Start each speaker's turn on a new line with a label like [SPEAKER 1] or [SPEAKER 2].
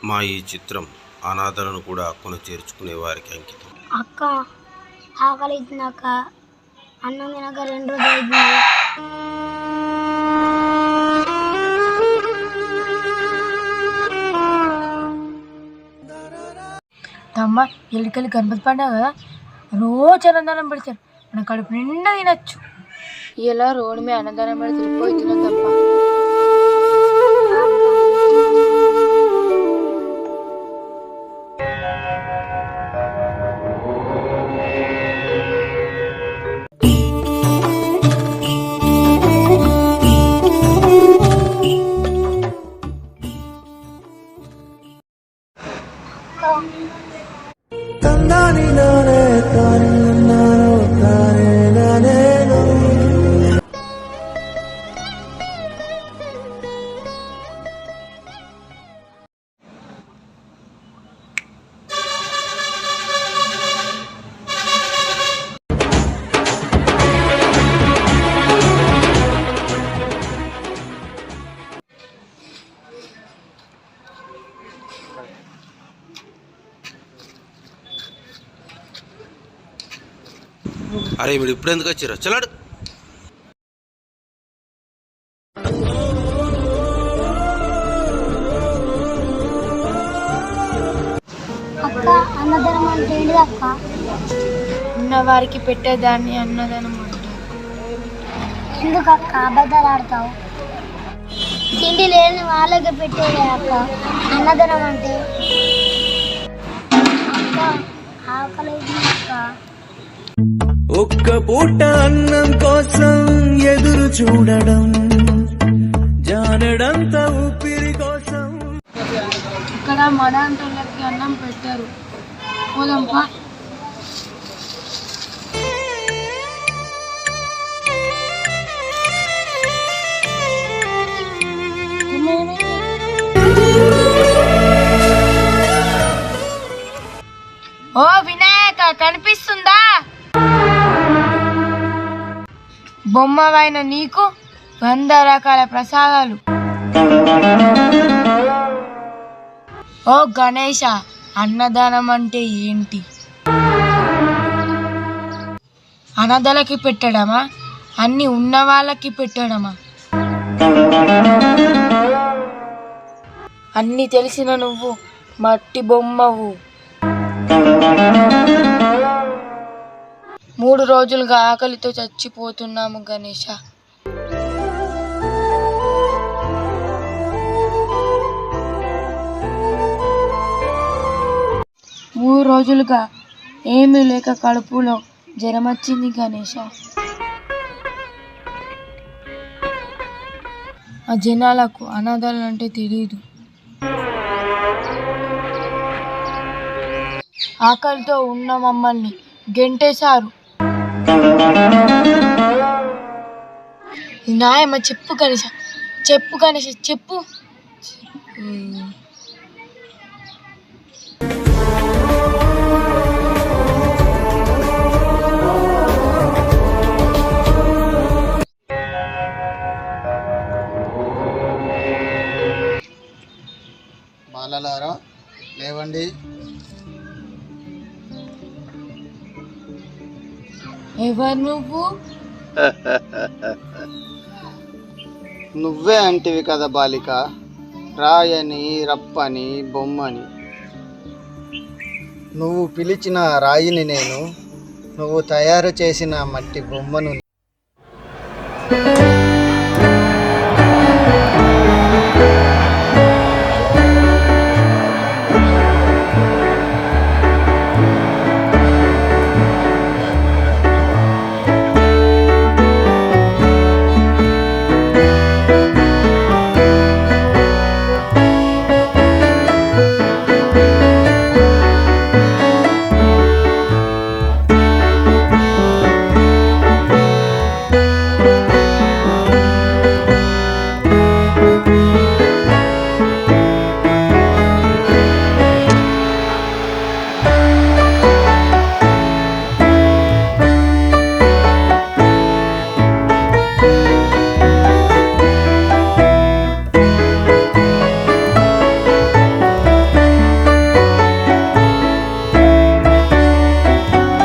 [SPEAKER 1] మా ఈ చిత్రం అనాథలను కూడా హక్కును చేర్చుకునే వారికి అంకితం.
[SPEAKER 2] అక్క ఆకలి ఇచ్చినాక అన్నం తినక 2 రోజులు అయింది.
[SPEAKER 3] తమ్మ ఎల్లికెళ్ళి గణపతి పండుగ కదా, రోజు అన్నదానం పెడతారు, మన కడుపు నిండా తినచ్చు. ఇలా రోడ్డు మీద అన్నదానం పెడతారు, పోయి తినదు తప్ప.
[SPEAKER 1] అరే మీరు ఇప్పుడు ఎందుకు వచ్చారు? చలాడు.
[SPEAKER 2] అక్క అన్నదానం అంటే ఏంటి అక్క?
[SPEAKER 3] ఉన్నవారికి పెట్టేదాన్ని అన్నదానం అంటారు.
[SPEAKER 2] ఎందుకు అక్క అబద్ధాలు ఆడతావు? తిండి లేని వాళ్ళకి పెట్టేదే అక్క అన్నదానం అంటే. అక్క ఆకలి అక్క.
[SPEAKER 4] ఒక్క పూట అన్నం కోసం ఎదురు చూడడం, జానడంత ఊపిరి కోసం.
[SPEAKER 3] ఇక్కడ మన అంటోళ్ళకి అన్నం పెట్టారు, పోదాంపా. ఓ వినాయక, కనిపిస్తుందా? బొమ్మవైన నీకు 100 రకాల ప్రసాదాలు. ఓ గణేష, అన్నదానం అంటే ఏంటి? అనాథలకి పెట్టడమా, అన్ని ఉన్న వాళ్ళకి పెట్టడమా? అన్ని తెలిసిన నువ్వు మట్టి బొమ్మవు. 3 రోజులుగా ఆకలితో చచ్చిపోతున్నాము గణేష. మూడు రోజులుగా ఏమీ లేక కడుపులో జ్వరం వచ్చింది గణేష. ఆ జనాలకు అనాథాలు అంటే తెలియదు. ఆకలితో ఉన్న మమ్మల్ని గెంటేశారు. నాయమ్మ చెప్పు గణేష, చెప్పు గణేష, చెప్పు.
[SPEAKER 5] బాలలారా లేవండి.
[SPEAKER 3] ఎవరు నువ్వు?
[SPEAKER 5] నువ్వే అంటివి కదా బాలిక, రాయని రప్పని బొమ్మని. నువ్వు పిలిచిన రాయిని నేను, నువ్వు తయారు చేసిన మట్టి బొమ్మను.